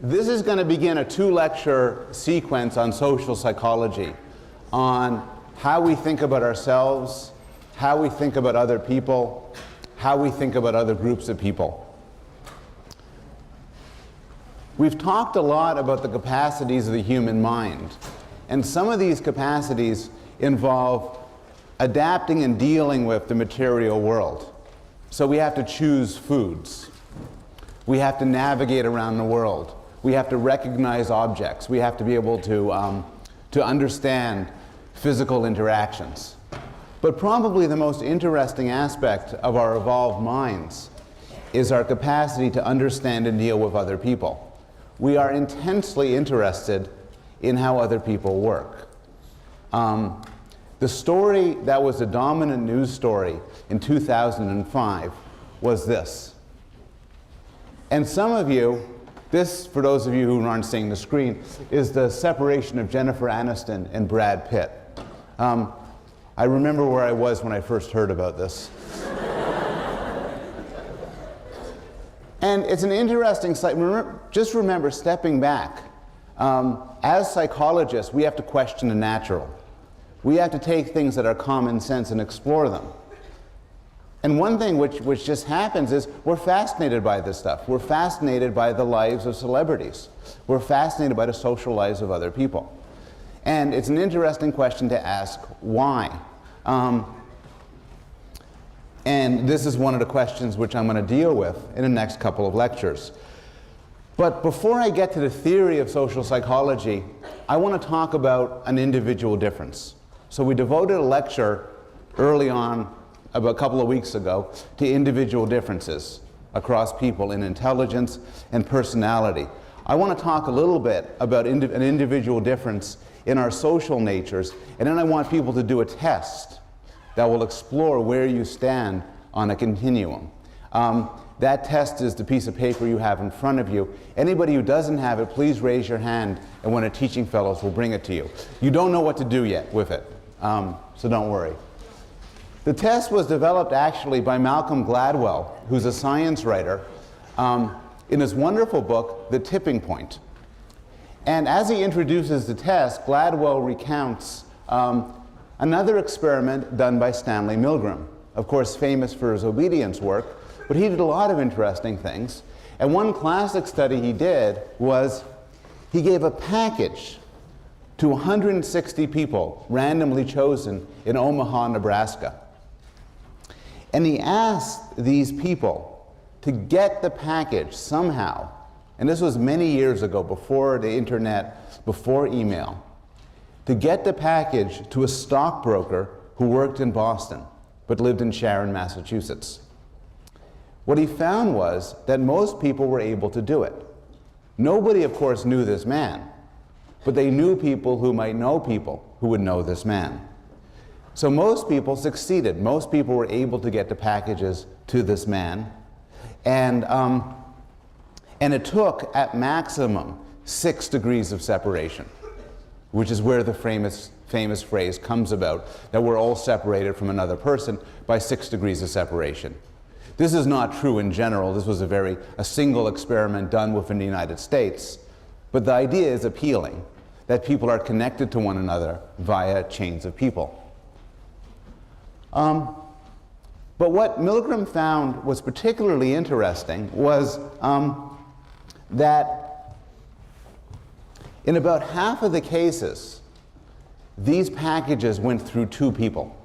This is going to begin a two-lecture sequence on social psychology, on how we think about ourselves, how we think about other people, how we think about other groups of people. We've talked a lot about the capacities of the human mind, and some of these capacities involve adapting and dealing with the material world. So we have to choose foods. We have to navigate around the world. We have to recognize objects. We have to be able to understand physical interactions. But probably the most interesting aspect of our evolved minds is our capacity to understand and deal with other people. We are intensely interested in how other people work. The story that was the dominant news story in 2005 was this. And some of you, this, for those of you who aren't seeing the screen, is the separation of Jennifer Aniston and Brad Pitt. I remember where I was when I first heard about this. And it's an interesting sight. Just remember, stepping back, as psychologists, we have to question the natural. We have to take things that are common sense and explore them. And one thing which just happens is we're fascinated by this stuff. We're fascinated by the lives of celebrities. We're fascinated by the social lives of other people. And it's an interesting question to ask, why? And this is one of the questions which I'm going to deal with in the next couple of lectures. But before I get to the theory of social psychology, I want to talk about an individual difference. So we devoted a lecture early on, about a couple of weeks ago, to individual differences across people in intelligence and personality. I want to talk a little bit about an individual difference in our social natures, and then I want people to do a test that will explore where you stand on a continuum. That test is the piece of paper you have in front of you. Anybody who doesn't have it, please raise your hand, and one of the teaching fellows will bring it to you. You don't know what to do yet with it, so don't worry. The test was developed actually by Malcolm Gladwell, who's a science writer, in his wonderful book, The Tipping Point. And as he introduces the test, Gladwell recounts another experiment done by Stanley Milgram, of course famous for his obedience work, but he did a lot of interesting things. And one classic study he did was he gave a package to 160 people randomly chosen in Omaha, Nebraska. And he asked these people to get the package somehow, and this was many years ago, before the internet, before email, to get the package to a stockbroker who worked in Boston but lived in Sharon, Massachusetts. What he found was that most people were able to do it. Nobody, of course, knew this man, but they knew people who might know people who would know this man. So most people succeeded. Most people were able to get the packages to this man, and it took, at maximum, 6 degrees of separation, which is where the famous phrase comes about, that we're all separated from another person by 6 degrees of separation. This is not true in general. This was a single experiment done within the United States, but the idea is appealing, that people are connected to one another via chains of people. But what Milgram found was particularly interesting was that in about half of the cases, these packages went through 2 people.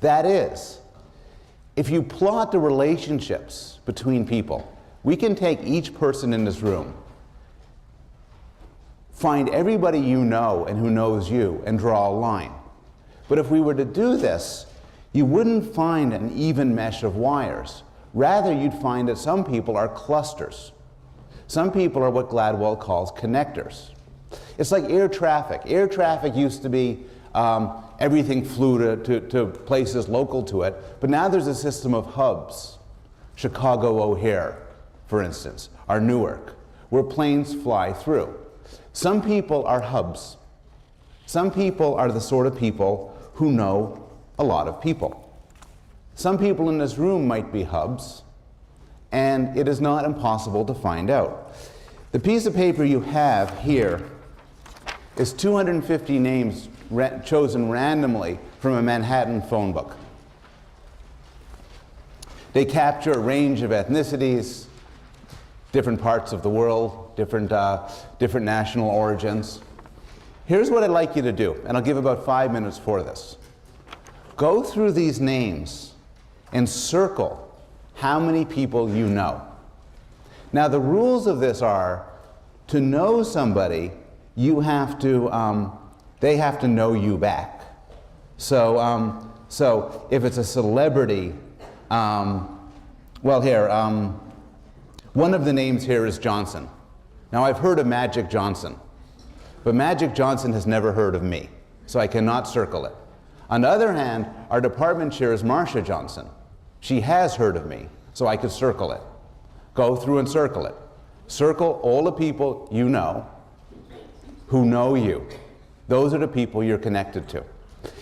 That is, if you plot the relationships between people, we can take each person in this room, find everybody you know and who knows you, and draw a line. But if we were to do this, you wouldn't find an even mesh of wires. Rather, you'd find that some people are clusters. Some people are what Gladwell calls connectors. It's like air traffic. Air traffic used to be everything flew to places local to it, but now there's a system of hubs. Chicago O'Hare, for instance, or Newark, where planes fly through. Some people are hubs. Some people are the sort of people who know a lot of people. Some people in this room might be hubs, and it is not impossible to find out. The piece of paper you have here is 250 names chosen randomly from a Manhattan phone book. They capture a range of ethnicities, different parts of the world, different national origins. Here's what I'd like you to do, and I'll give about 5 minutes for this. Go through these names and circle how many people you know. Now, the rules of this are, to know somebody, you have to, they have to know you back. So, so if it's a celebrity, well, here, one of the names here is Johnson. Now, I've heard of Magic Johnson, but Magic Johnson has never heard of me, so I cannot circle it. On the other hand, our department chair is Marcia Johnson. She has heard of me, so I could circle it. Go through and circle it. Circle all the people you know who know you. Those are the people you're connected to.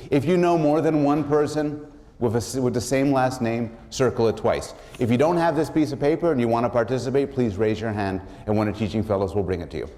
If you know more than one person with the same last name, circle it twice. If you don't have this piece of paper and you want to participate, please raise your hand and one of the teaching fellows will bring it to you.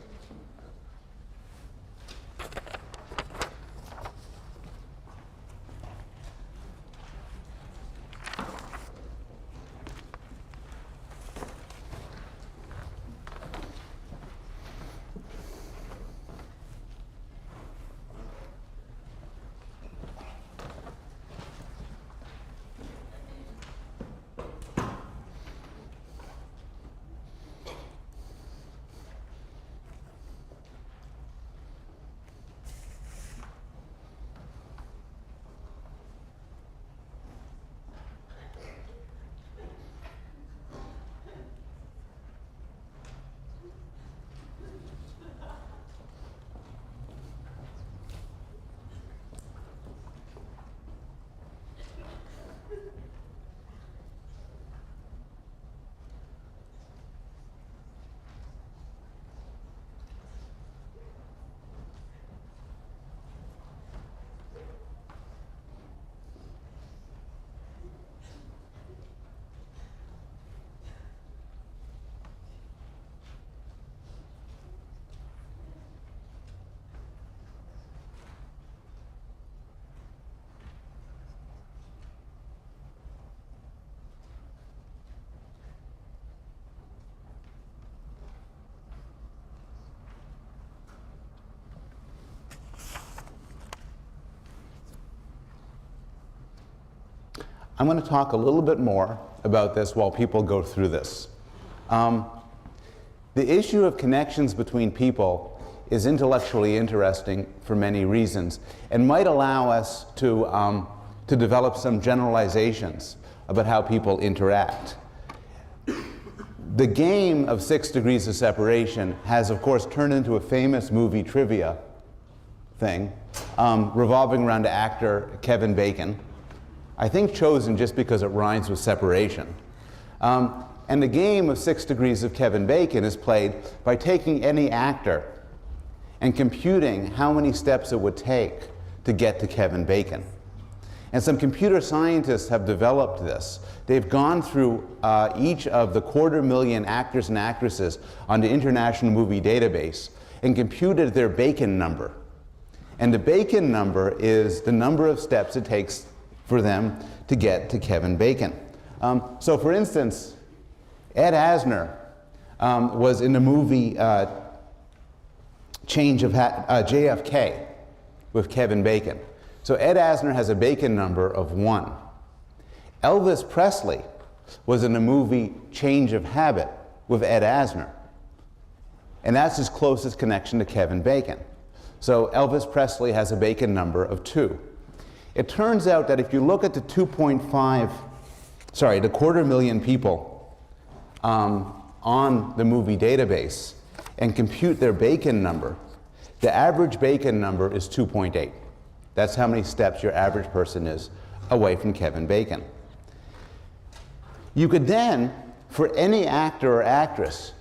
I'm going to talk a little bit more about this while people go through this. The issue of connections between people is intellectually interesting for many reasons and might allow us to develop some generalizations about how people interact. The game of 6 degrees of separation has, of course, turned into a famous movie trivia thing revolving around actor Kevin Bacon. I think chosen just because it rhymes with separation. And the game of 6 degrees of Kevin Bacon is played by taking any actor and computing how many steps it would take to get to Kevin Bacon. And some computer scientists have developed this. They've gone through each of the 250,000 actors and actresses on the International Movie Database and computed their Bacon number. And the Bacon number is the number of steps it takes for them to get to Kevin Bacon. So for instance, Ed Asner was in the movie JFK with Kevin Bacon. So Ed Asner has a Bacon number of 1. Elvis Presley was in the movie Change of Habit with Ed Asner. And that's his closest connection to Kevin Bacon. So Elvis Presley has a Bacon number of 2. It turns out that if you look at the 250,000 people on the movie database and compute their Bacon number, the average Bacon number is 2.8. That's how many steps your average person is away from Kevin Bacon. You could then, for any actor or actress,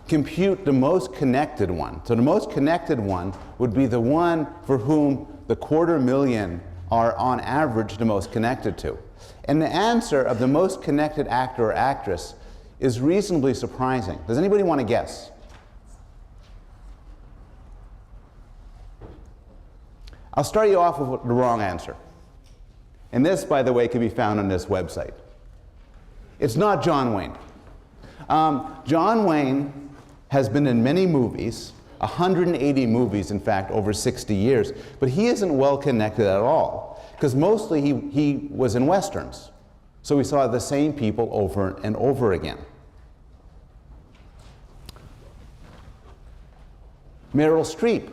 compute the most connected one. So the most connected one would be the one for whom the 250,000 are on average the most connected to. And the answer of the most connected actor or actress is reasonably surprising. Does anybody want to guess? I'll start you off with the wrong answer. And this, by the way, can be found on this website. It's not John Wayne. John Wayne has been in many movies, 180 movies, in fact, over 60 years, but he isn't well connected at all, because mostly he was in Westerns. So we saw the same people over and over again. Meryl Streep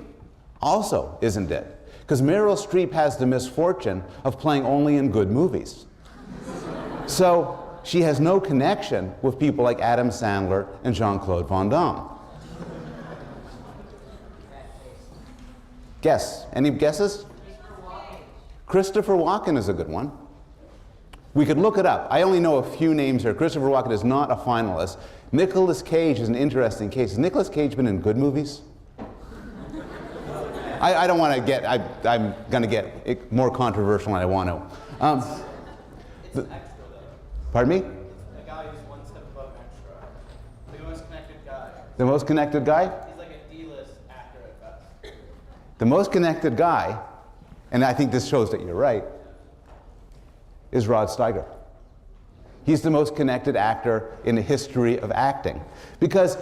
also isn't it, because Meryl Streep has the misfortune of playing only in good movies. So she has no connection with people like Adam Sandler and Jean-Claude Van Damme. Guess. Any guesses? Christopher Walken is a good one. We could look it up. I only know a few names here. Christopher Walken is not a finalist. Nicolas Cage is an interesting case. Has Nicolas Cage been in good movies? I don't want to get, I'm going to get more controversial than I want to. Pardon me? The guy who's one step above extra. The most connected guy. The most connected guy? He's like a D-list actor at best. The most connected guy, and I think this shows that you're right, is Rod Steiger. He's the most connected actor in the history of acting. Because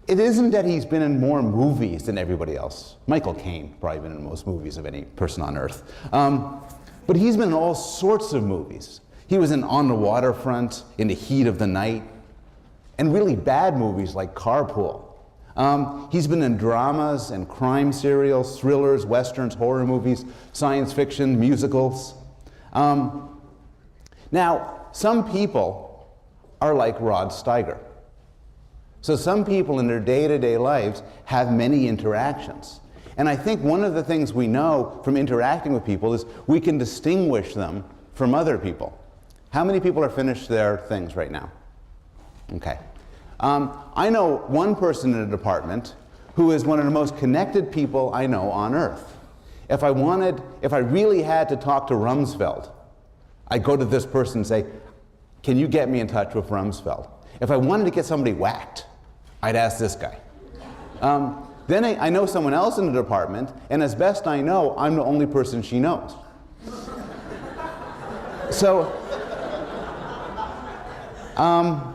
it isn't that he's been in more movies than everybody else. Michael Caine probably been in most movies of any person on earth. But he's been in all sorts of movies. He was in On the Waterfront, In the Heat of the Night, and really bad movies like Carpool. He's been in dramas and crime serials, thrillers, westerns, horror movies, science fiction, musicals. Now, some people are like Rod Steiger. So some people in their day-to-day lives have many interactions. And I think one of the things we know from interacting with people is we can distinguish them from other people. How many people are finished their things right now? Okay. I know one person in a department who is one of the most connected people I know on earth. If I really had to talk to Rumsfeld, I'd go to this person and say, can you get me in touch with Rumsfeld? If I wanted to get somebody whacked, I'd ask this guy. Then I know someone else in the department, and as best I know, I'm the only person she knows. So, how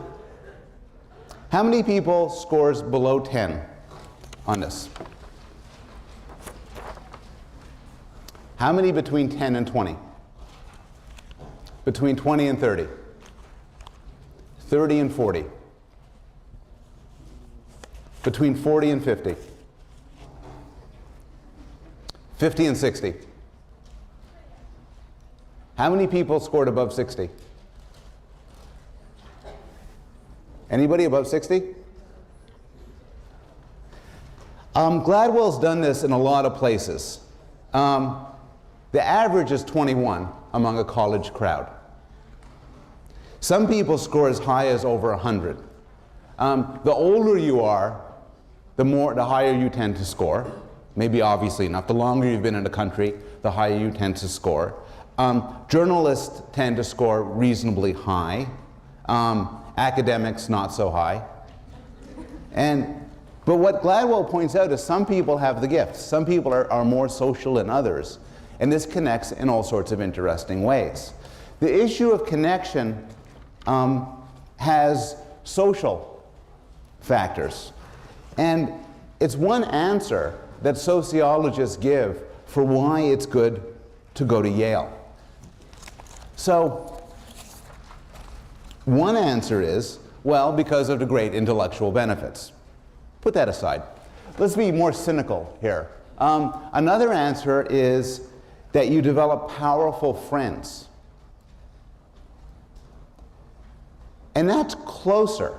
many people scores below 10 on this? How many between 10 and 20? Between 20 and 30? 30 and 40? Between 40 and 50? 50 and 60? How many people scored above 60? Anybody above 60? Gladwell's done this in a lot of places. The average is 21 among a college crowd. Some people score as high as over 100. The older you are, the higher you tend to score. Maybe obviously enough. The longer you've been in the country, the higher you tend to score. Journalists tend to score reasonably high. Academics, not so high. But what Gladwell points out is some people have the gifts. Some people are more social than others. And this connects in all sorts of interesting ways. The issue of connection has social factors. And it's one answer that sociologists give for why it's good to go to Yale. So, one answer is, well, because of the great intellectual benefits. Put that aside. Let's be more cynical here. Another answer is that you develop powerful friends. And that's closer.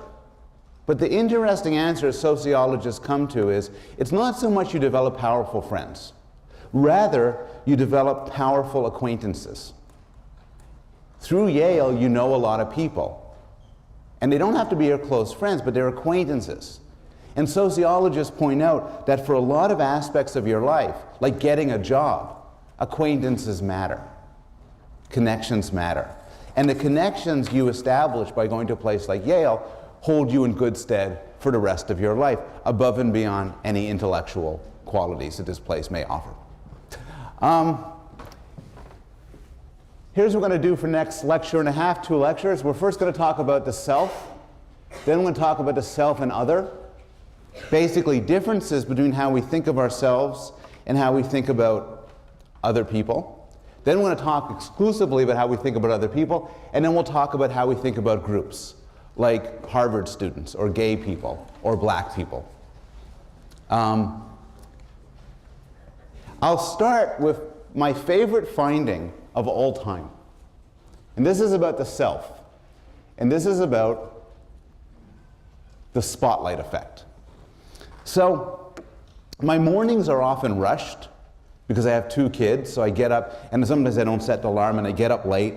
But the interesting answer sociologists come to is, it's not so much you develop powerful friends. Rather, you develop powerful acquaintances. Through Yale, you know a lot of people. And they don't have to be your close friends, but they're acquaintances. And sociologists point out that for a lot of aspects of your life, like getting a job, acquaintances matter. Connections matter. And the connections you establish by going to a place like Yale hold you in good stead for the rest of your life, above and beyond any intellectual qualities that this place may offer. Here's what we're going to do for next lecture and a half, 2 lectures. We're first going to talk about the self, then we're going to talk about the self and other. Basically, differences between how we think of ourselves and how we think about other people. Then we're going to talk exclusively about how we think about other people, and then we'll talk about how we think about groups, like Harvard students, or gay people, or black people. I'll start with my favorite finding of all time. And this is about the self. And this is about the spotlight effect. So, my mornings are often rushed because I have 2 kids, so I get up, and sometimes I don't set the alarm, and I get up late.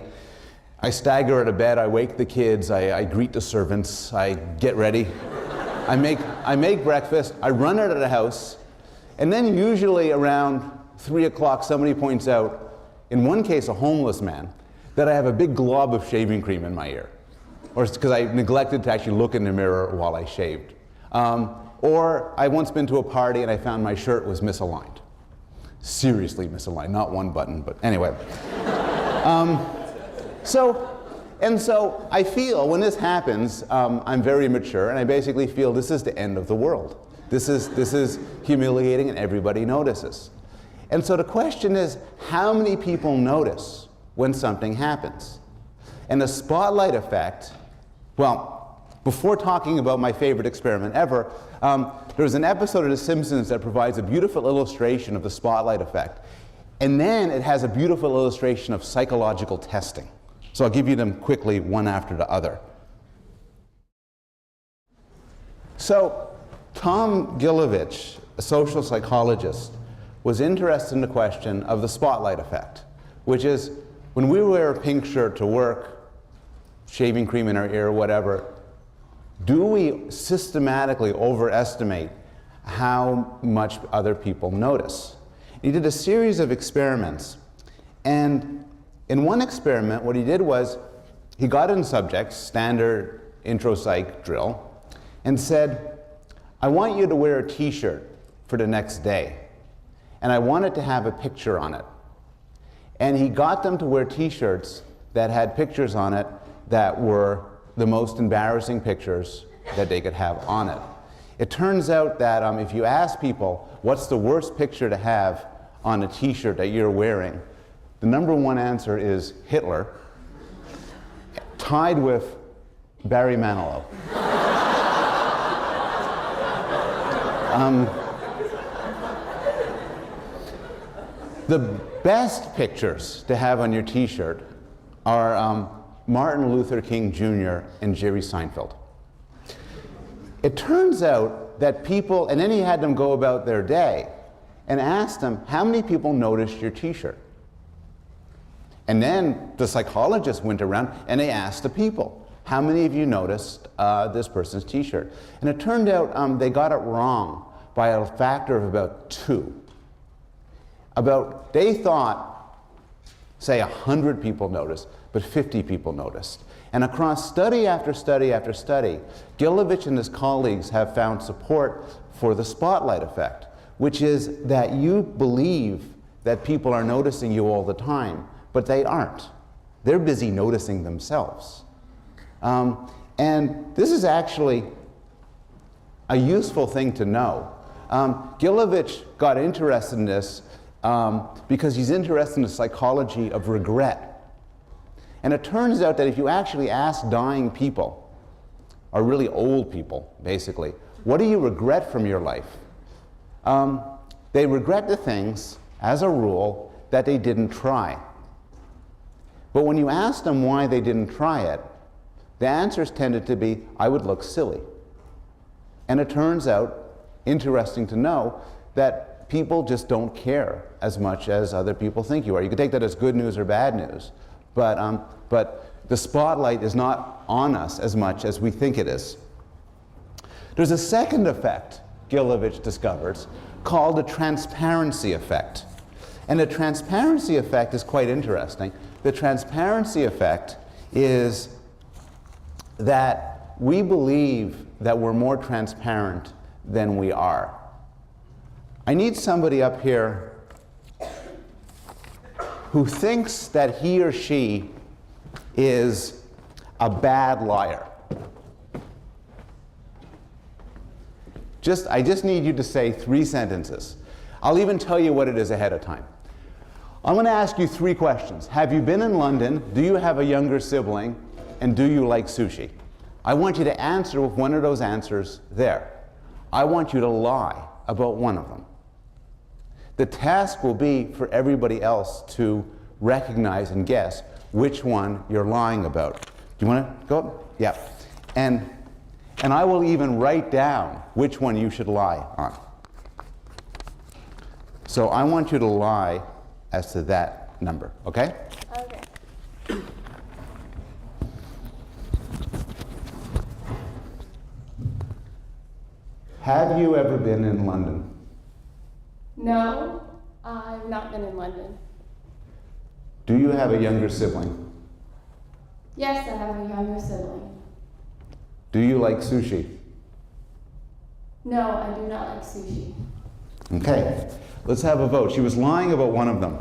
I stagger out of bed, I wake the kids, I greet the servants, I get ready. I make breakfast, I run out of the house, and then usually around 3 o'clock somebody points out, in one case a homeless man, that I have a big glob of shaving cream in my ear. Or it's because I neglected to actually look in the mirror while I shaved. Or I once been to a party and I found my shirt was misaligned. Seriously misaligned, not one button, but anyway. So I feel when this happens, I'm very mature, and I basically feel this is the end of the world. This is humiliating, and everybody notices. And so the question is, how many people notice when something happens? And the spotlight effect, well, before talking about my favorite experiment ever, there's an episode of The Simpsons that provides a beautiful illustration of the spotlight effect. And then it has a beautiful illustration of psychological testing. So I'll give you them quickly, one after the other. So Tom Gilovich, a social psychologist, was interested in the question of the spotlight effect, which is when we wear a pink shirt to work, shaving cream in our ear, whatever, do we systematically overestimate how much other people notice? He did a series of experiments, and in one experiment, what he did was he got in subjects, standard intro psych drill, and said, I want you to wear a t-shirt for the next day, and I want it to have a picture on it. And he got them to wear t-shirts that had pictures on it that were the most embarrassing pictures that they could have on it. It turns out that if you ask people, what's the worst picture to have on a t-shirt that you're wearing, the number 1 answer is Hitler, tied with Barry Manilow. The best pictures to have on your t-shirt are Martin Luther King Jr. and Jerry Seinfeld. It turns out that people, and then he had them go about their day and asked them, how many people noticed your t-shirt? And then the psychologists went around and they asked the people, how many of you noticed this person's t-shirt? And it turned out they got it wrong by a factor of about 2. They thought, say 100 people noticed, but 50 people noticed. And across study after study after study, Gilovich and his colleagues have found support for the spotlight effect, which is that you believe that people are noticing you all the time, but they aren't. They're busy noticing themselves. And this is actually a useful thing to know. Gilovich got interested in this because he's interested in the psychology of regret. And it turns out that if you actually ask dying people, or really old people, basically, what do you regret from your life? They regret the things, as a rule, that they didn't try. But when you ask them why they didn't try it, the answers tended to be, I would look silly. And it turns out, interesting to know, that people just don't care as much as other people think you are. You can take that as good news or bad news, but the spotlight is not on us as much as we think it is. There's a second effect Gilovich discovers called the transparency effect. And the transparency effect is quite interesting. The transparency effect is that we believe that we're more transparent than we are. I need somebody up here who thinks that he or she is a bad liar. I just need you to say 3 sentences. I'll even tell you what it is ahead of time. I'm going to ask you 3 questions. Have you been in London? Do you have a younger sibling? And do you like sushi? I want you to answer with one of those answers there. I want you to lie about one of them. The task will be for everybody else to recognize and guess which one you're lying about. Do you want to go? Yeah. And I will even write down which one you should lie on. So I want you to lie as to that number, okay? Okay. Have you ever been in London? No, I've not been in London. Do you have a younger sibling? Yes, I have a younger sibling. Do you like sushi? No, I do not like sushi. Okay, let's have a vote. She was lying about one of them.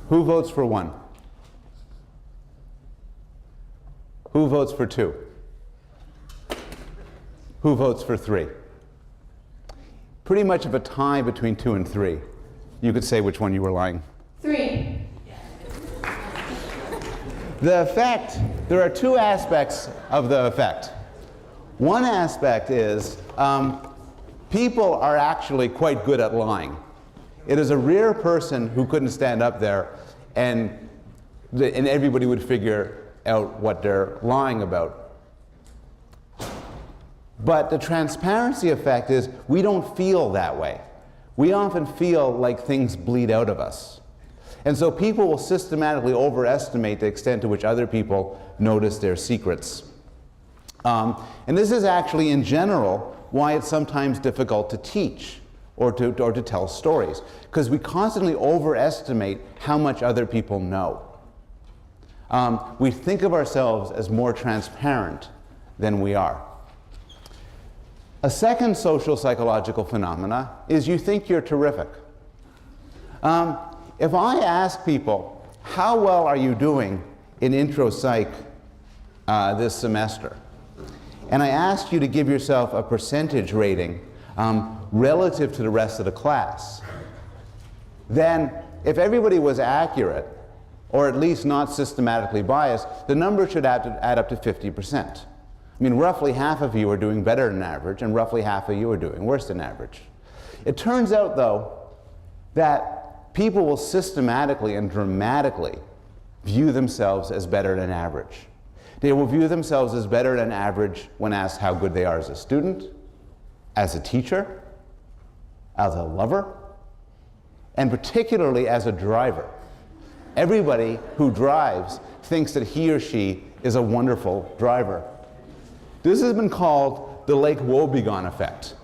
Who votes for 1? Who votes for 2? Who votes for 3? Pretty much of a tie between 2 and 3. You could say which one you were lying. 3. The effect, there are 2 aspects of the effect. One aspect is people are actually quite good at lying. It is a rare person who couldn't stand up there and everybody would figure out what they're lying about. But the transparency effect is we don't feel that way. We often feel like things bleed out of us. And so people will systematically overestimate the extent to which other people notice their secrets. And this is actually, in general, why it's sometimes difficult to teach or to tell stories, because we constantly overestimate how much other people know. We think of ourselves as more transparent than we are. A second social psychological phenomena is you think you're terrific. If I ask people, how well are you doing in intro psych this semester? And I asked you to give yourself a percentage rating relative to the rest of the class, then if everybody was accurate, or at least not systematically biased, the number should add up to 50%. I mean, roughly half of you are doing better than average, and roughly half of you are doing worse than average. It turns out, though, that people will systematically and dramatically view themselves as better than average. They will view themselves as better than average when asked how good they are as a student, as a teacher, as a lover, and particularly as a driver. Everybody who drives thinks that he or she is a wonderful driver. This has been called the Lake Wobegon effect,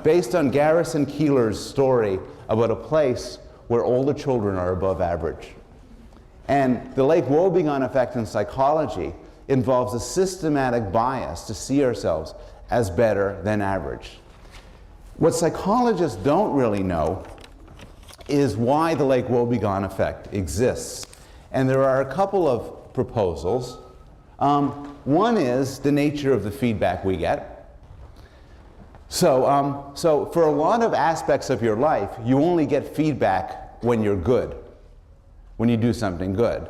based on Garrison Keillor's story about a place where all the children are above average. And the Lake Wobegon effect in psychology involves a systematic bias to see ourselves as better than average. What psychologists don't really know is why the Lake Wobegon effect exists. And there are a couple of proposals. One is the nature of the feedback we get. So for a lot of aspects of your life, you only get feedback when you're good, when you do something good.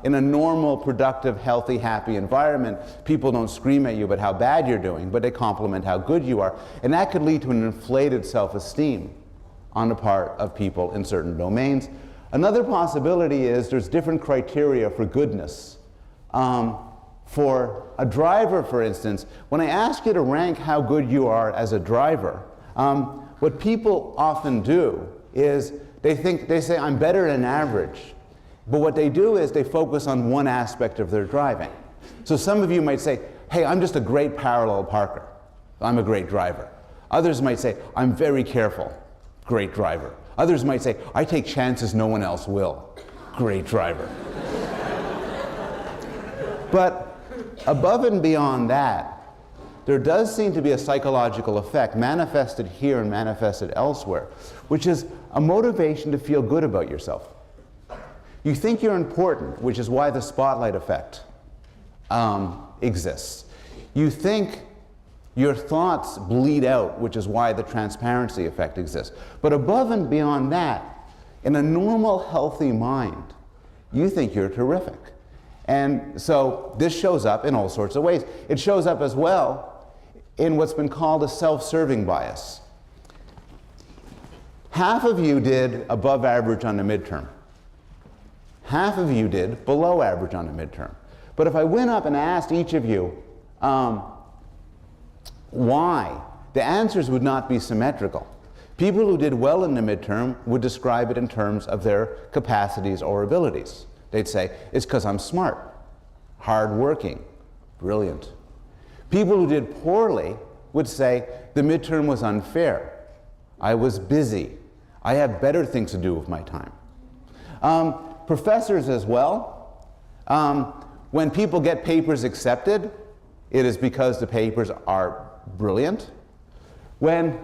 In a normal, productive, healthy, happy environment, people don't scream at you about how bad you're doing, but they compliment how good you are. And that could lead to an inflated self-esteem on the part of people in certain domains. Another possibility is there's different criteria for goodness. For a driver, for instance, when I ask you to rank how good you are as a driver, what people often do is they say, I'm better than average. But what they do is they focus on one aspect of their driving. So some of you might say, hey, I'm just a great parallel parker. I'm a great driver. Others might say, I'm very careful. Great driver. Others might say, I take chances no one else will. Great driver. But above and beyond that, there does seem to be a psychological effect manifested here and manifested elsewhere, which is a motivation to feel good about yourself. You think you're important, which is why the spotlight effect exists. You think your thoughts bleed out, which is why the transparency effect exists. But above and beyond that, in a normal, healthy mind, you think you're terrific. And so this shows up in all sorts of ways. It shows up as well in what's been called a self-serving bias. Half of you did above average on the midterm. Half of you did below average on the midterm. But if I went up and asked each of you why, the answers would not be symmetrical. People who did well in the midterm would describe it in terms of their capacities or abilities. They'd say, it's because I'm smart, hardworking, brilliant. People who did poorly would say, the midterm was unfair. I was busy. I have better things to do with my time. Professors as well. When people get papers accepted, it is because the papers are brilliant. When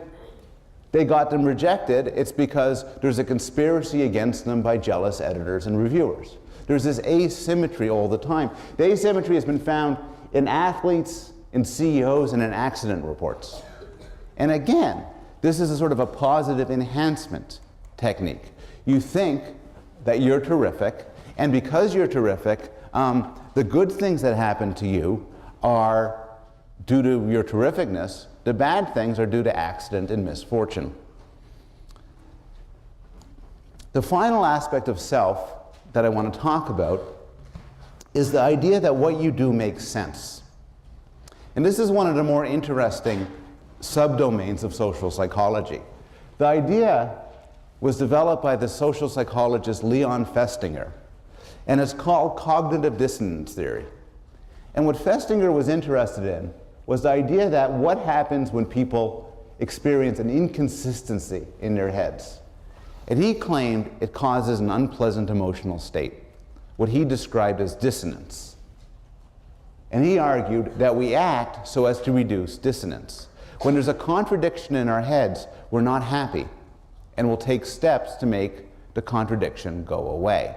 they got them rejected, it's because there's a conspiracy against them by jealous editors and reviewers. There's this asymmetry all the time. The asymmetry has been found in athletes, in CEOs, and in accident reports. And again, this is a sort of a positive enhancement technique. You think that you're terrific, and because you're terrific, the good things that happen to you are due to your terrificness. The bad things are due to accident and misfortune. The final aspect of self that I want to talk about is the idea that what you do makes sense. And this is one of the more interesting subdomains of social psychology. The idea was developed by the social psychologist Leon Festinger, and it's called cognitive dissonance theory. And what Festinger was interested in was the idea that what happens when people experience an inconsistency in their heads. And he claimed it causes an unpleasant emotional state, what he described as dissonance. And he argued that we act so as to reduce dissonance. When there's a contradiction in our heads, we're not happy, and we'll take steps to make the contradiction go away.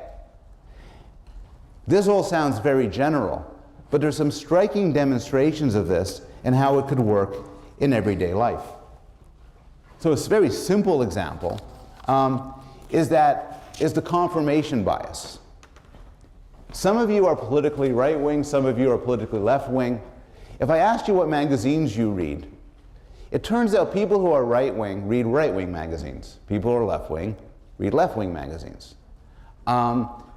This all sounds very general, but there's some striking demonstrations of this and how it could work in everyday life. So a very simple example is the confirmation bias. Some of you are politically right-wing, some of you are politically left-wing. If I asked you what magazines you read, it turns out people who are right-wing read right-wing magazines. People who are left-wing read left-wing magazines.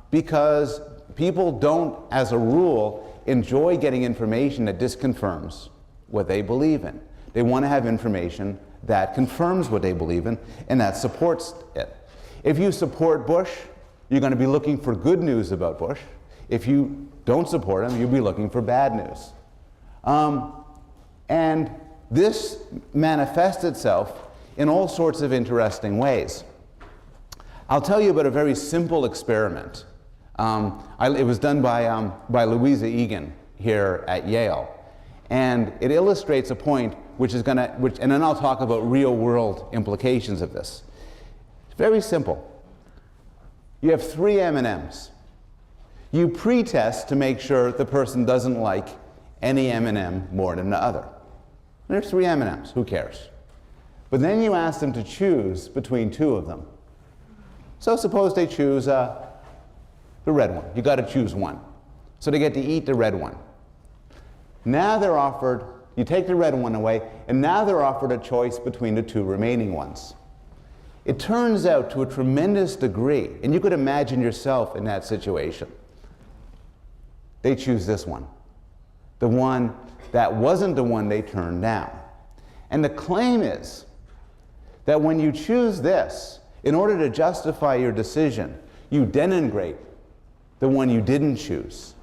Because people don't, as a rule, enjoy getting information that disconfirms what they believe in. They want to have information that confirms what they believe in and that supports it. If you support Bush, you're going to be looking for good news about Bush. If you don't support him, you'll be looking for bad news. And this manifests itself in all sorts of interesting ways. I'll tell you about a very simple experiment. It was done by Louisa Egan here at Yale. And it illustrates a point and then I'll talk about real-world implications of this. It's very simple. You have 3 M&Ms. You pre-test to make sure the person doesn't like any M&M more than the other. There's 3 M&Ms, who cares? But then you ask them to choose between 2 of them. So suppose they choose the red one. You got to choose one. So they get to eat the red one. Now they're offered, you take the red one away, and now they're offered a choice between the 2 remaining ones. It turns out to a tremendous degree, and you could imagine yourself in that situation, they choose this one. The one that wasn't the one they turned down. And the claim is that when you choose this, in order to justify your decision, you denigrate the one you didn't choose.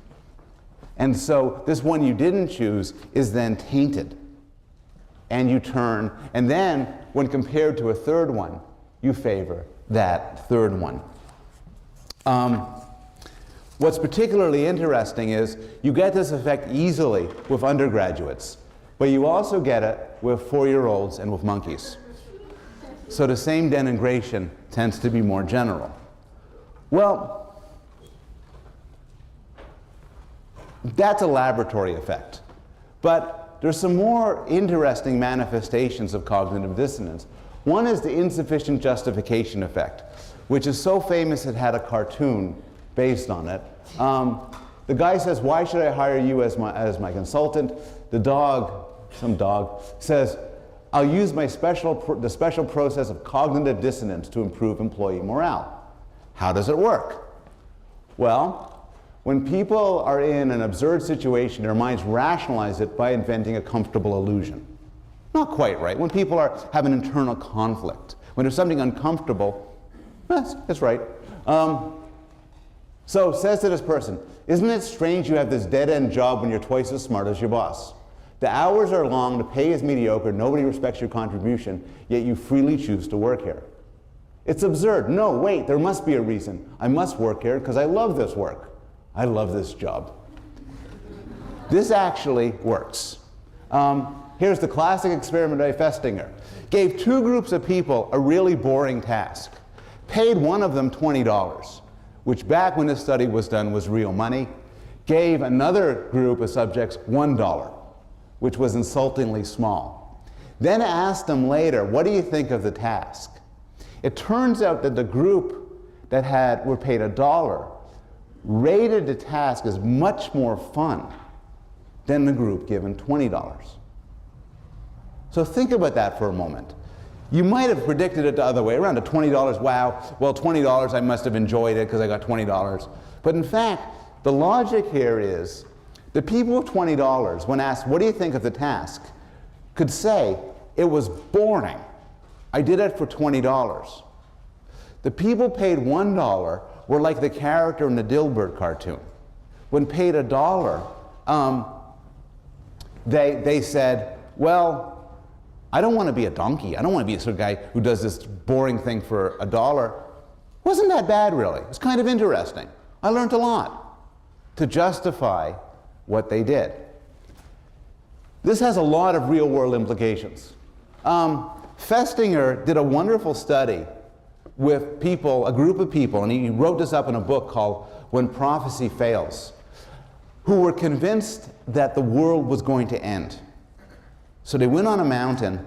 And so this one you didn't choose is then tainted. And you turn, and then when compared to a third one, you favor that third one. What's particularly interesting is you get this effect easily with undergraduates. But you also get it with 4-year-olds and with monkeys. So the same denigration tends to be more general. Well, that's a laboratory effect. But there's some more interesting manifestations of cognitive dissonance. One is the insufficient justification effect, which is so famous it had a cartoon based on it. The guy says, "Why should I hire you as my consultant?" The dog, some dog, says, "I'll use the special process of cognitive dissonance to improve employee morale." How does it work? Well, when people are in an absurd situation, their minds rationalize it by inventing a comfortable illusion. Not quite right. When people have an internal conflict, when there's something uncomfortable, that's right. So says to this person, "Isn't it strange you have this dead-end job when you're twice as smart as your boss? The hours are long, the pay is mediocre, nobody respects your contribution, yet you freely choose to work here. It's absurd. No, wait, there must be a reason. I must work here because I love this work. I love this job." This actually works. Here's the classic experiment by Festinger. Gave 2 groups of people a really boring task. Paid one of them $20, which back when this study was done was real money. Gave another group of subjects $1, which was insultingly small. Then asked them later, "What do you think of the task?" It turns out that the group that were paid $1 rated the task as much more fun than the group given $20. So think about that for a moment. You might have predicted it the other way around. The $20, wow, well, $20, I must have enjoyed it because I got $20. But in fact, the logic here is the people with $20, when asked, "What do you think of the task?" could say, "It was boring. I did it for $20. The people paid $1 were like the character in the Dilbert cartoon. When paid $1, they said, "Well, I don't want to be a donkey. I don't want to be a sort of guy who does this boring thing for $1. Wasn't that bad, really. It's kind of interesting. I learned a lot," to justify what they did. This has a lot of real-world implications. Festinger did a wonderful study with people, a group of people, and he wrote this up in a book called When Prophecy Fails, who were convinced that the world was going to end. So they went on a mountain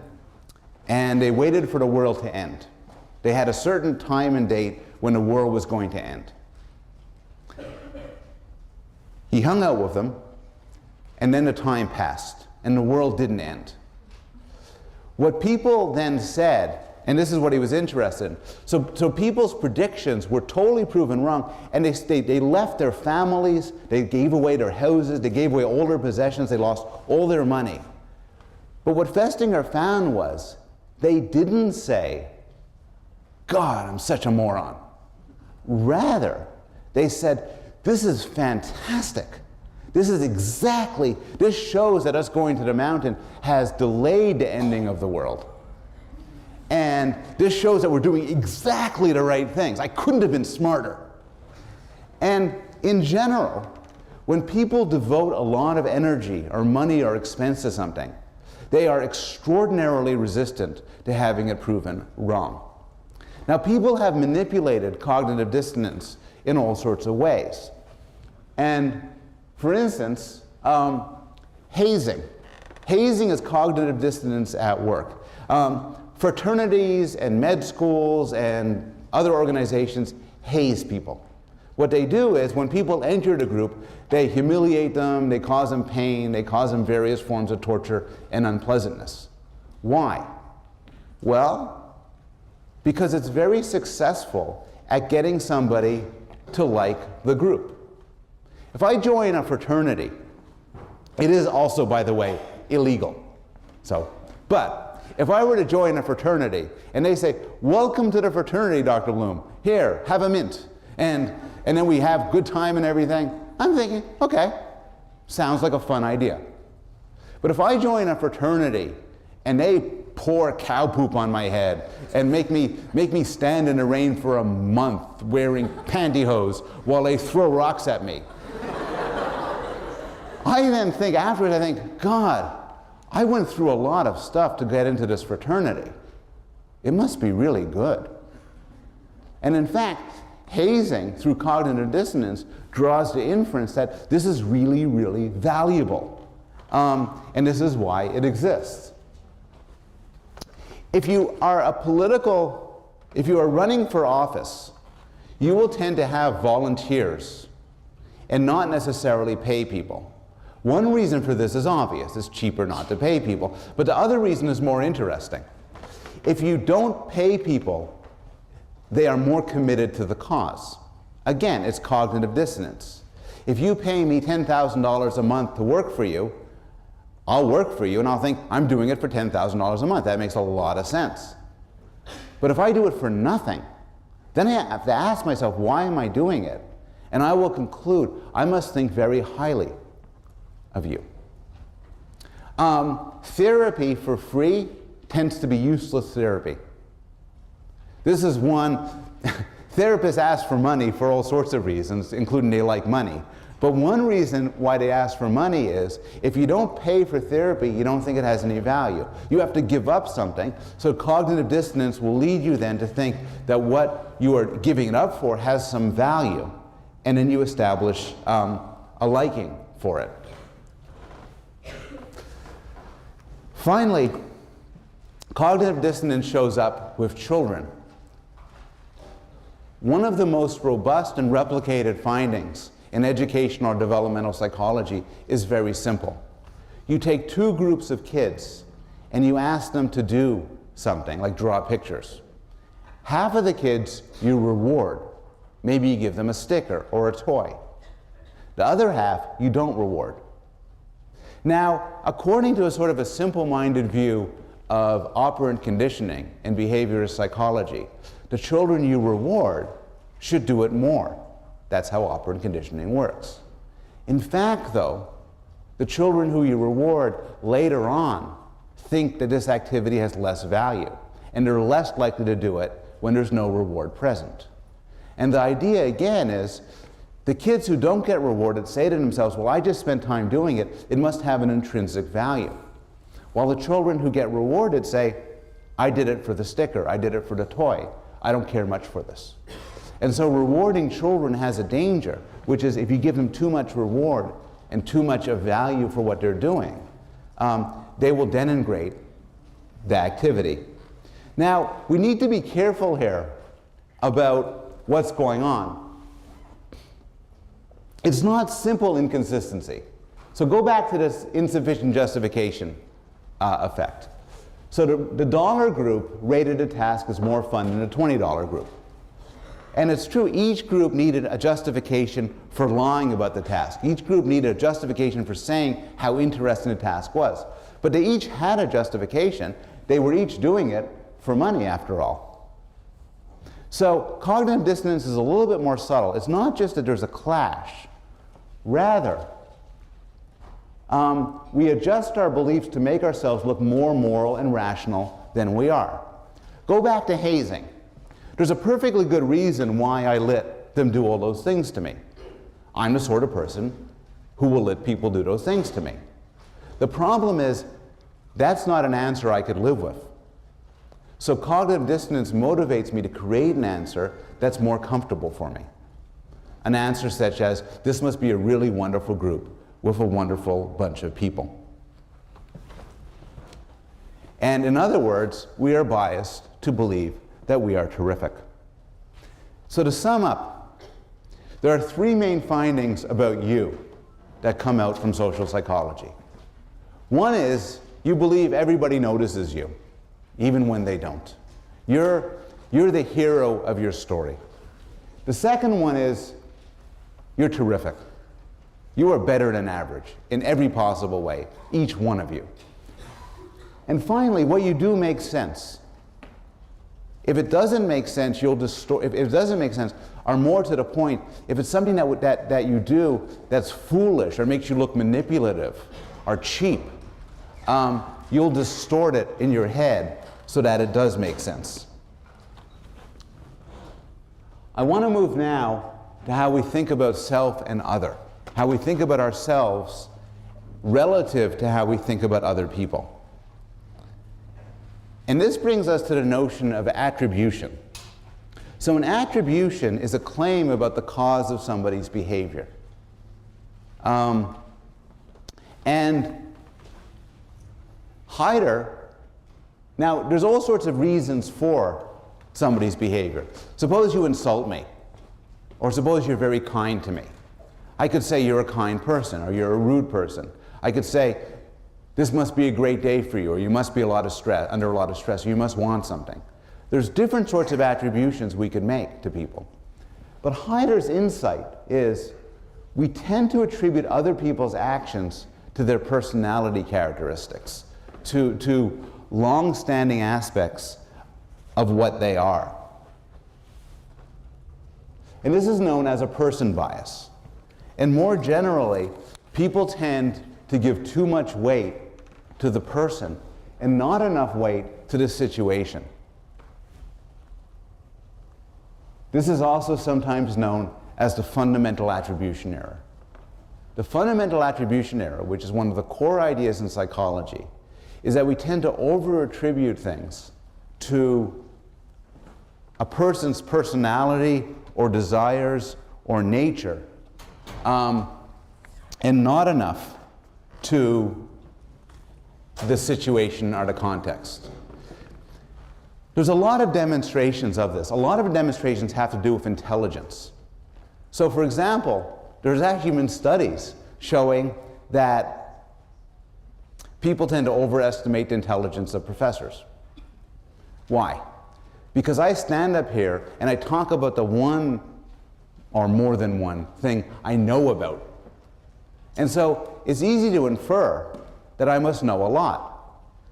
and they waited for the world to end. They had a certain time and date when the world was going to end. He hung out with them, and then the time passed, and the world didn't end. What people then said, and this is what he was interested in, so people's predictions were totally proven wrong, and they left their families, they gave away their houses, they gave away all their possessions, they lost all their money. But what Festinger found was, they didn't say, "God, I'm such a moron." Rather, they said, "This is fantastic. This shows that us going to the mountain has delayed the ending of the world. And this shows that we're doing exactly the right things. I couldn't have been smarter." And in general, when people devote a lot of energy or money or expense to something, they are extraordinarily resistant to having it proven wrong. Now, people have manipulated cognitive dissonance in all sorts of ways. And for instance, hazing. Hazing is cognitive dissonance at work. Fraternities and med schools and other organizations haze people. What they do is, when people enter the group, they humiliate them, they cause them pain, they cause them various forms of torture and unpleasantness. Why? Well, because it's very successful at getting somebody to like the group. If I join a fraternity, it is also, by the way, illegal. But if I were to join a fraternity and they say, "Welcome to the fraternity, Dr. Bloom. Here, have a mint." And then we have good time and everything, I'm thinking, okay, sounds like a fun idea. But if I join a fraternity and they pour cow poop on my head and make me stand in the rain for a month wearing pantyhose while they throw rocks at me, I then think afterwards, God, I went through a lot of stuff to get into this fraternity. It must be really good. And in fact, hazing through cognitive dissonance draws the inference that this is really, really valuable. And this is why it exists. If you are running for office, you will tend to have volunteers and not necessarily pay people. One reason for this is obvious. It's cheaper not to pay people. But the other reason is more interesting. If you don't pay people, they are more committed to the cause. Again, it's cognitive dissonance. If you pay me $10,000 a month to work for you, I'll work for you and I'll think, I'm doing it for $10,000 a month. That makes a lot of sense. But if I do it for nothing, then I have to ask myself, why am I doing it? And I will conclude, I must think very highly of you. Therapy for free tends to be useless therapy. This is one, therapists ask for money for all sorts of reasons, including they like money. But one reason why they ask for money is, if you don't pay for therapy, you don't think it has any value. You have to give up something, so cognitive dissonance will lead you then to think that what you are giving it up for has some value, and then you establish a liking for it. Finally, cognitive dissonance shows up with children. One of the most robust and replicated findings in educational or developmental psychology is very simple. You take two groups of kids and you ask them to do something, like draw pictures. Half of the kids you reward. Maybe you give them a sticker or a toy. The other half you don't reward. Now, according to a sort of a simple-minded view of operant conditioning and behaviorist psychology, the children you reward should do it more. That's how operant conditioning works. In fact, though, the children who you reward later on think that this activity has less value, and they're less likely to do it when there's no reward present. And the idea, again, is the kids who don't get rewarded say to themselves, well, I just spent time doing it, it must have an intrinsic value. While the children who get rewarded say, I did it for the sticker, I did it for the toy, I don't care much for this. And so rewarding children has a danger, which is if you give them too much reward and too much of value for what they're doing, they will denigrate the activity. Now, we need to be careful here about what's going on. It's not simple inconsistency. So go back to this insufficient justification effect. So the dollar group rated a task as more fun than a $20 group. And it's true, each group needed a justification for lying about the task. Each group needed a justification for saying how interesting the task was. But they each had a justification. They were each doing it for money, after all. So cognitive dissonance is a little bit more subtle. It's not just that there's a clash. Rather, we adjust our beliefs to make ourselves look more moral and rational than we are. Go back to hazing. There's a perfectly good reason why I let them do all those things to me. I'm the sort of person who will let people do those things to me. The problem is, that's not an answer I could live with. So cognitive dissonance motivates me to create an answer that's more comfortable for me. An answer such as, this must be a really wonderful group with a wonderful bunch of people. And in other words, we are biased to believe that we are terrific. So to sum up, there are three main findings about you that come out from social psychology. One is, you believe everybody notices you, even when they don't. You're the hero of your story. The second one is, you're terrific. You are better than average in every possible way, each one of you. And finally, what you do makes sense. If it doesn't make sense, you'll distort. If it doesn't make sense, or more to the point, if it's something that you do that's foolish or makes you look manipulative or cheap, you'll distort it in your head so that it does make sense. I want to move now to how we think about self and other, how we think about ourselves relative to how we think about other people. And this brings us to the notion of attribution. So an attribution is a claim about the cause of somebody's behavior. And Haider, now there's all sorts of reasons for somebody's behavior. Suppose you insult me, or suppose you're very kind to me. I could say you're a kind person, or you're a rude person. I could say, this must be a great day for you, or you must be under a lot of stress, or you must want something. There's different sorts of attributions we could make to people. But Haider's insight is we tend to attribute other people's actions to their personality characteristics, to long-standing aspects of what they are. And this is known as a person bias. And more generally, people tend to give too much weight to the person and not enough weight to the situation. This is also sometimes known as the fundamental attribution error. The fundamental attribution error, which is one of the core ideas in psychology, is that we tend to over-attribute things to a person's personality or desires or nature, and not enough to the situation or the context. There's a lot of demonstrations of this. A lot of demonstrations have to do with intelligence. So for example, there's actually been studies showing that people tend to overestimate the intelligence of professors. Why? Because I stand up here and I talk about the one or more than one thing I know about. And so it's easy to infer that I must know a lot.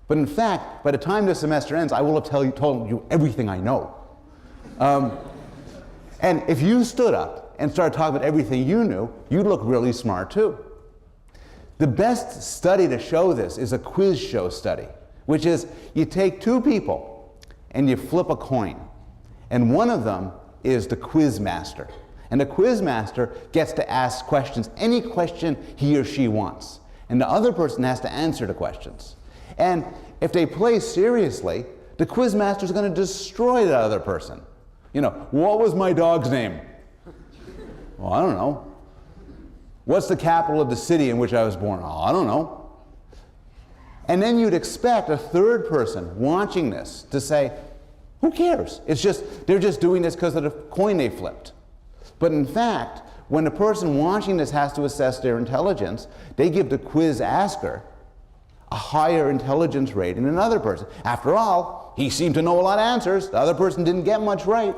But in fact, by the time the semester ends, I will have told you everything I know. And if you stood up and started talking about everything you knew, you'd look really smart too. The best study to show this is a quiz show study, which is you take two people and you flip a coin. And one of them is the quiz master. And the quiz master gets to ask questions, any question he or she wants. And the other person has to answer the questions. And if they play seriously, the quiz master is going to destroy the other person. You know, what was my dog's name? Well, I don't know. What's the capital of the city in which I was born? Oh, I don't know. And then you'd expect a third person watching this to say, who cares? It's just, they're just doing this because of the coin they flipped. But in fact, when the person watching this has to assess their intelligence, they give the quiz asker a higher intelligence rate than another person. After all, he seemed to know a lot of answers. The other person didn't get much right.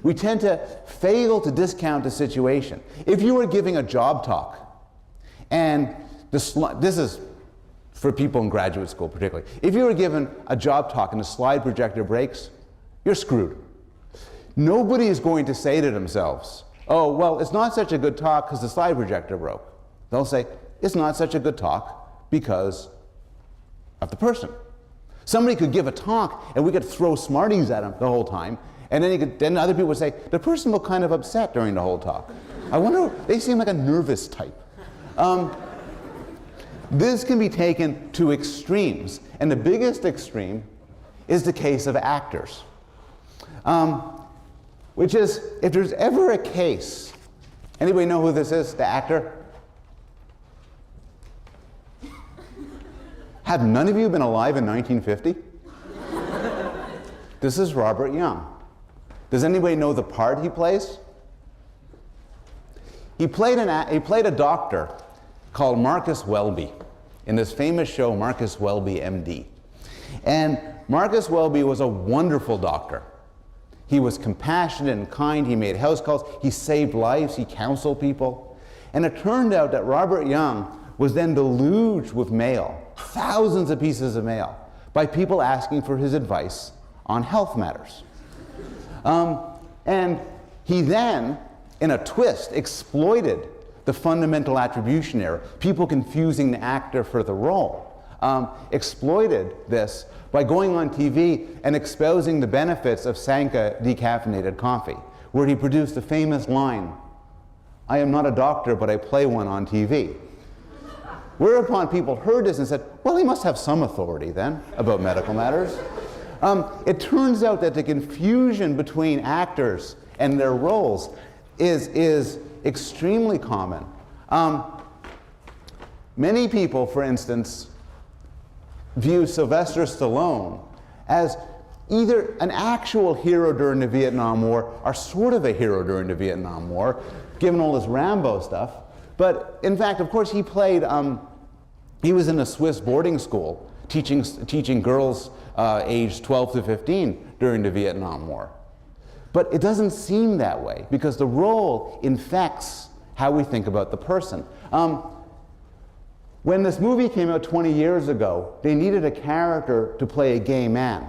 We tend to fail to discount the situation. If you were giving a job talk, and this is for people in graduate school particularly, if you were given a job talk and the slide projector breaks, you're screwed. Nobody is going to say to themselves, oh, well, it's not such a good talk because the slide projector broke. They'll say, it's not such a good talk because of the person. Somebody could give a talk and we could throw Smarties at them the whole time, and then other people would say, the person looked kind of upset during the whole talk. I wonder, they seem like a nervous type. This can be taken to extremes, and the biggest extreme is the case of actors. Which is, if there's ever a case, anybody know who this is, the actor? Have none of you been alive in 1950? This is Robert Young. Does anybody know the part he plays? He played a doctor called Marcus Welby in this famous show, Marcus Welby, MD. And Marcus Welby was a wonderful doctor. He was compassionate and kind. He made house calls. He saved lives. He counseled people. And it turned out that Robert Young was then deluged with mail, thousands of pieces of mail, by people asking for his advice on health matters. And he then, in a twist, exploited the fundamental attribution error, people confusing the actor for the role, exploited this by going on TV and espousing the benefits of Sanka decaffeinated coffee, where he produced the famous line, "I am not a doctor, but I play one on TV." Whereupon people heard this and said, well, he must have some authority then about medical matters. It turns out that the confusion between actors and their roles is extremely common. Many people, for instance, view Sylvester Stallone as either an actual hero during the Vietnam War or sort of a hero during the Vietnam War, given all this Rambo stuff. But in fact, of course, he was in a Swiss boarding school teaching girls aged 12 to 15 during the Vietnam War. But it doesn't seem that way because the role infects how we think about the person. When this movie came out 20 years ago, they needed a character to play a gay man.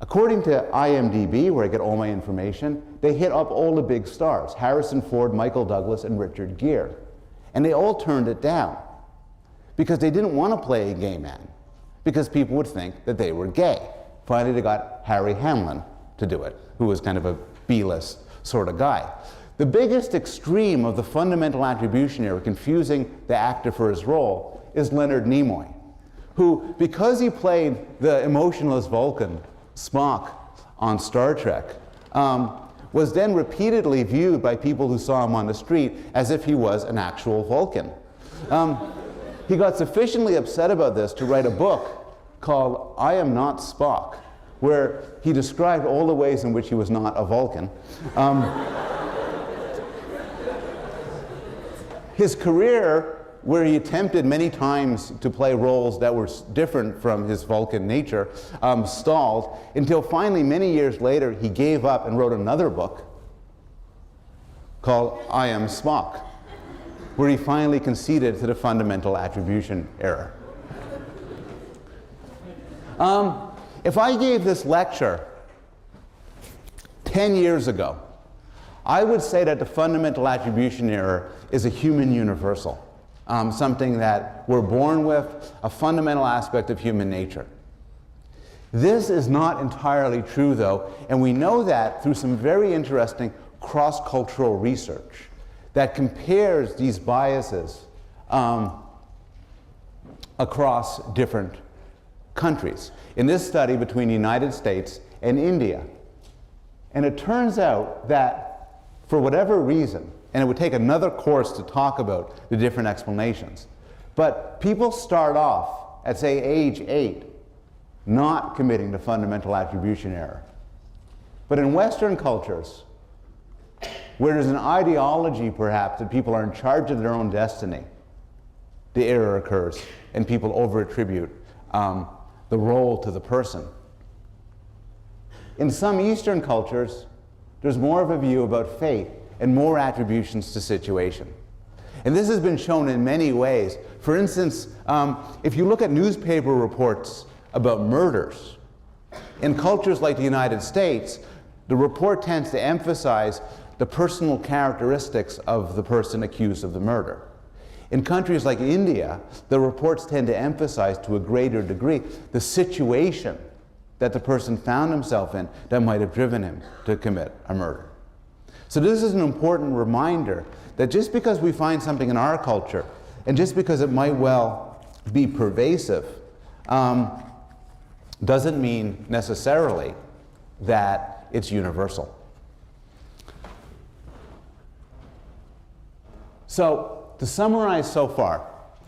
According to IMDb, where I get all my information, they hit up all the big stars, Harrison Ford, Michael Douglas, and Richard Gere. And they all turned it down because they didn't want to play a gay man because people would think that they were gay. Finally, they got Harry Hamlin to do it, who was kind of a B-list sort of guy. The biggest extreme of the fundamental attribution era, confusing the actor for his role, is Leonard Nimoy, who, because he played the emotionless Vulcan, Spock, on Star Trek, was then repeatedly viewed by people who saw him on the street as if he was an actual Vulcan. He got sufficiently upset about this to write a book called I Am Not Spock, where he described all the ways in which he was not a Vulcan. His career, where he attempted many times to play roles that were different from his Vulcan nature, stalled until finally, many years later, he gave up and wrote another book called I Am Spock, where he finally conceded to the fundamental attribution error. If I gave this lecture 10 years ago, I would say that the fundamental attribution error is a human universal. Something that we're born with, a fundamental aspect of human nature. This is not entirely true, though, and we know that through some very interesting cross-cultural research that compares these biases across different countries. In this study between the United States and India. And it turns out that for whatever reason, and it would take another course to talk about the different explanations, but people start off at, say, age 8, not committing the fundamental attribution error. But in Western cultures, where there's an ideology, perhaps, that people are in charge of their own destiny, the error occurs, and people over-attribute the role to the person. In some Eastern cultures, there's more of a view about fate and more attributions to situation. And this has been shown in many ways. For instance, if you look at newspaper reports about murders, in cultures like the United States, the report tends to emphasize the personal characteristics of the person accused of the murder. In countries like India, the reports tend to emphasize to a greater degree the situation that the person found himself in that might have driven him to commit a murder. So this is an important reminder that just because we find something in our culture, and just because it might well be pervasive, doesn't mean necessarily that it's universal. So, to summarize so far,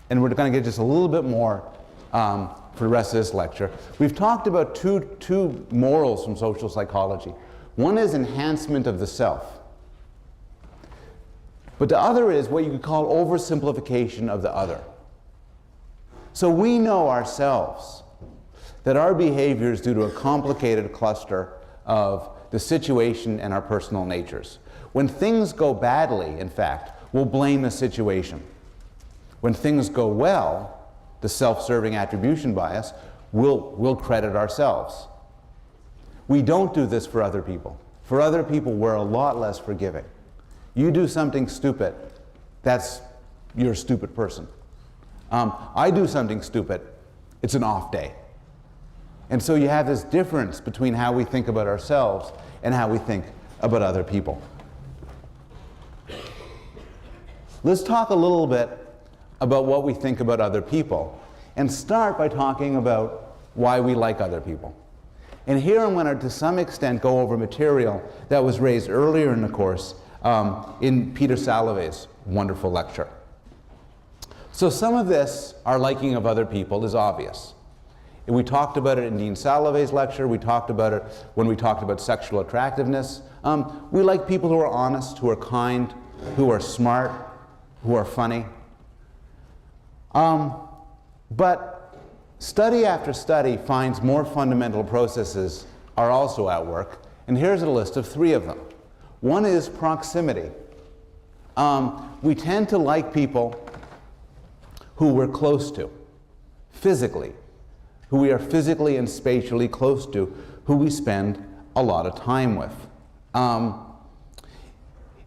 and we're going to get just a little bit more for the rest of this lecture, we've talked about two morals from social psychology. One is enhancement of the self, but the other is what you could call oversimplification of the other. So we know ourselves that our behavior is due to a complicated cluster of the situation and our personal natures. When things go badly, in fact, we'll blame the situation. When things go well, the self-serving attribution bias, we'll credit ourselves. We don't do this for other people. For other people, we're a lot less forgiving. You do something stupid, you're a stupid person. I do something stupid, it's an off day. And so you have this difference between how we think about ourselves and how we think about other people. Let's talk a little bit about what we think about other people and start by talking about why we like other people. And here I'm going to some extent, go over material that was raised earlier in the course in Peter Salovey's wonderful lecture. So some of this, our liking of other people, is obvious. And we talked about it in Dean Salovey's lecture. We talked about it when we talked about sexual attractiveness. We like people who are honest, who are kind, who are smart, who are funny. But study after study finds more fundamental processes are also at work. And here's a list of 3 of them. One is proximity. We tend to like people who we're close to, physically, who we are physically and spatially close to, who we spend a lot of time with.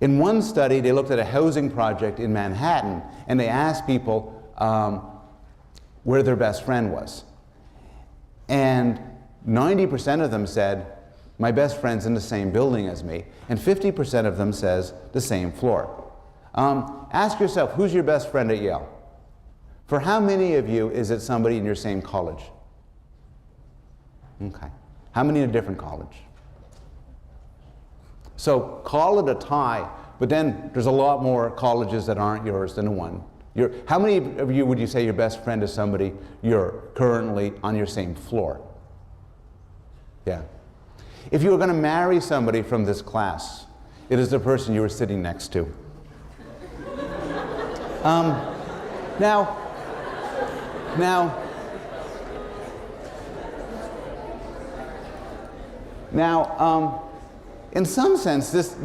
In one study, they looked at a housing project in Manhattan, and they asked people where their best friend was. And 90% of them said, my best friend's in the same building as me, and 50% of them says the same floor. Ask yourself, who's your best friend at Yale? For how many of you is it somebody in your same college? Okay. How many in a different college? So call it a tie, but then there's a lot more colleges that aren't yours than the one. How many of you would you say your best friend is somebody you're currently on your same floor? Yeah. If you were going to marry somebody from this class, it is the person you were sitting next to. Now, in some sense, this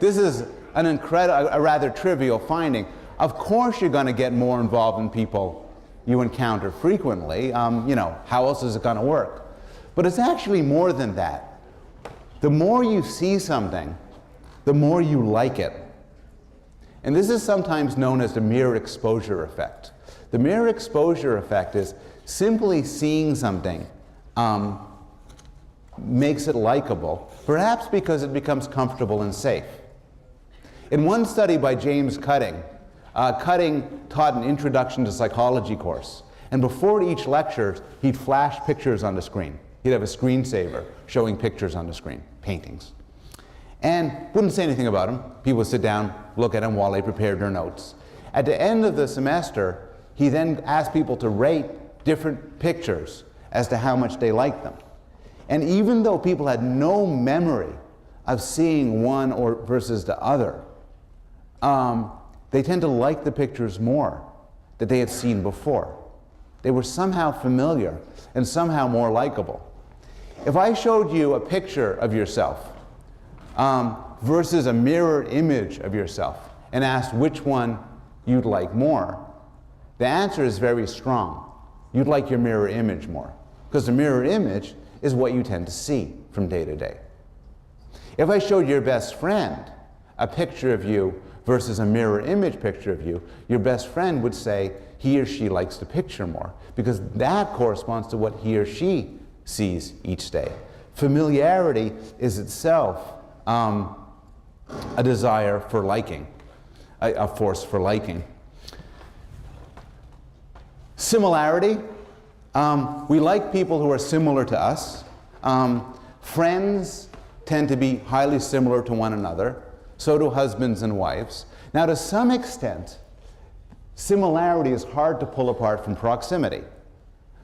is a rather trivial finding. Of course you're going to get more involved in people you encounter frequently. You know, how else is it going to work? But it's actually more than that. The more you see something, the more you like it. And this is sometimes known as the mirror exposure effect. The mirror exposure effect is simply seeing something makes it likable, perhaps because it becomes comfortable and safe. In one study by James Cutting, Cutting taught an Introduction to Psychology course, and before each lecture, he'd flash pictures on the screen. He'd have a screensaver showing pictures on the screen, paintings. And wouldn't say anything about them. People would sit down, look at them while they prepared their notes. At the end of the semester, he then asked people to rate different pictures as to how much they liked them. And even though people had no memory of seeing one or versus the other, they tend to like the pictures more that they had seen before. They were somehow familiar and somehow more likable. If I showed you a picture of yourself versus a mirrored image of yourself and asked which one you'd like more, the answer is very strong. You'd like your mirror image more, because the mirror image is what you tend to see from day to day. If I showed your best friend a picture of you versus a mirror image picture of you, your best friend would say he or she likes the picture more, because that corresponds to what he or she sees each day. Familiarity is itself a desire for liking, a force for liking. Similarity, we like people who are similar to us. Friends tend to be highly similar to one another. So do husbands and wives. Now, to some extent, similarity is hard to pull apart from proximity.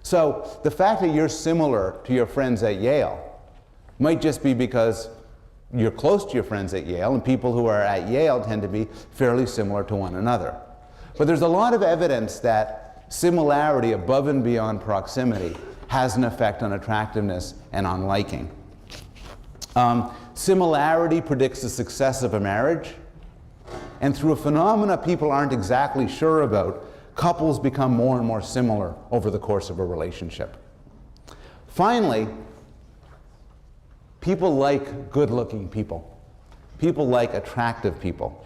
So the fact that you're similar to your friends at Yale might just be because you're close to your friends at Yale, and people who are at Yale tend to be fairly similar to one another. But there's a lot of evidence that similarity above and beyond proximity has an effect on attractiveness and on liking. Similarity predicts the success of a marriage, and through a phenomena people aren't exactly sure about, couples become more and more similar over the course of a relationship. Finally, people like good-looking people. People like attractive people.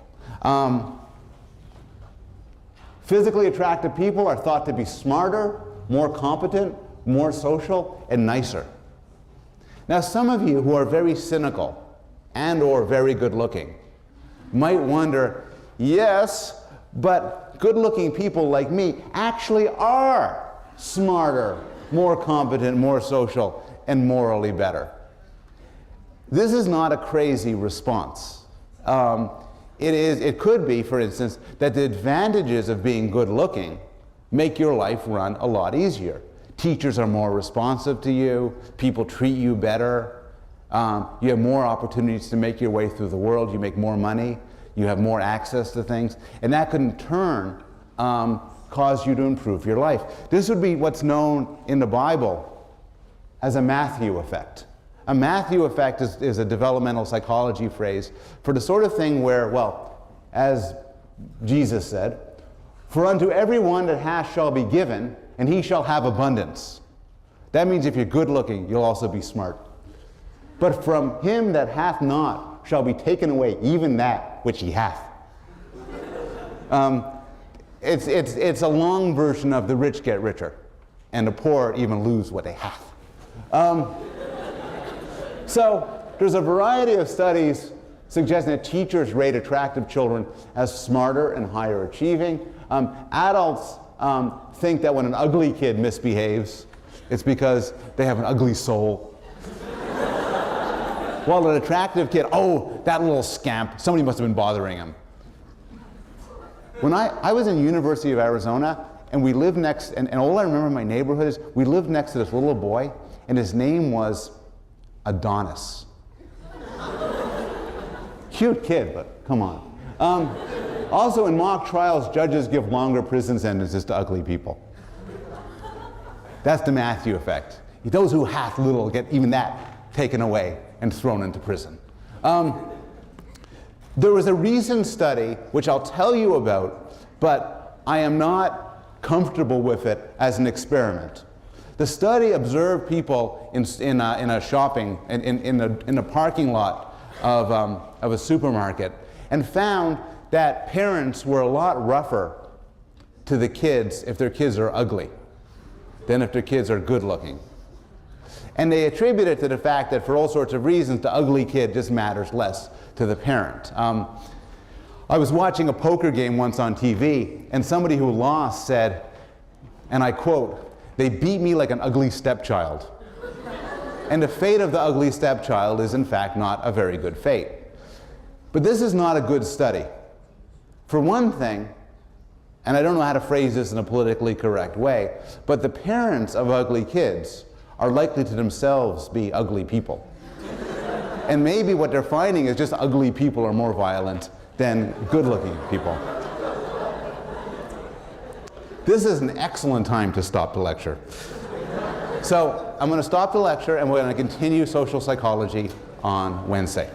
Physically attractive people are thought to be smarter, more competent, more social, and nicer. Now, some of you who are very cynical and or very good-looking might wonder, yes, but good-looking people like me actually are smarter, more competent, more social, and morally better. This is not a crazy response. It could be, for instance, that the advantages of being good-looking make your life run a lot easier. Teachers are more responsive to you, people treat you better, you have more opportunities to make your way through the world, you make more money, you have more access to things, and that could in turn cause you to improve your life. This would be what's known in the Bible as a Matthew effect. A Matthew effect is a developmental psychology phrase for the sort of thing where, well, as Jesus said, "For unto everyone that hath shall be given, and he shall have abundance." That means if you're good looking, you'll also be smart. "But from him that hath not shall be taken away even that which he hath." It's a long version of the rich get richer, and the poor even lose what they have. So there's a variety of studies suggesting that teachers rate attractive children as smarter and higher achieving. Adults think that when an ugly kid misbehaves, it's because they have an ugly soul. While an attractive kid, oh, that little scamp, somebody must have been bothering him. When I was in the University of Arizona, and we lived next, and all I remember in my neighborhood is we lived next to this little boy, and his name was Adonis. Cute kid, but come on. Also, in mock trials, judges give longer prison sentences to ugly people. That's the Matthew effect. Those who hath little get even that taken away and thrown into prison. There was a recent study, which I'll tell you about, but I am not comfortable with it as an experiment. The study observed people in a parking lot of a supermarket and found that parents were a lot rougher to the kids if their kids are ugly than if their kids are good looking. And they attribute it to the fact that for all sorts of reasons, the ugly kid just matters less to the parent. I was watching a poker game once on TV, and somebody who lost said, and I quote, "They beat me like an ugly stepchild." And the fate of the ugly stepchild is in fact not a very good fate. But this is not a good study. For one thing, and I don't know how to phrase this in a politically correct way, but the parents of ugly kids are likely to themselves be ugly people. And maybe what they're finding is just ugly people are more violent than good-looking people. This is an excellent time to stop the lecture. So I'm going to stop the lecture and we're going to continue social psychology on Wednesday.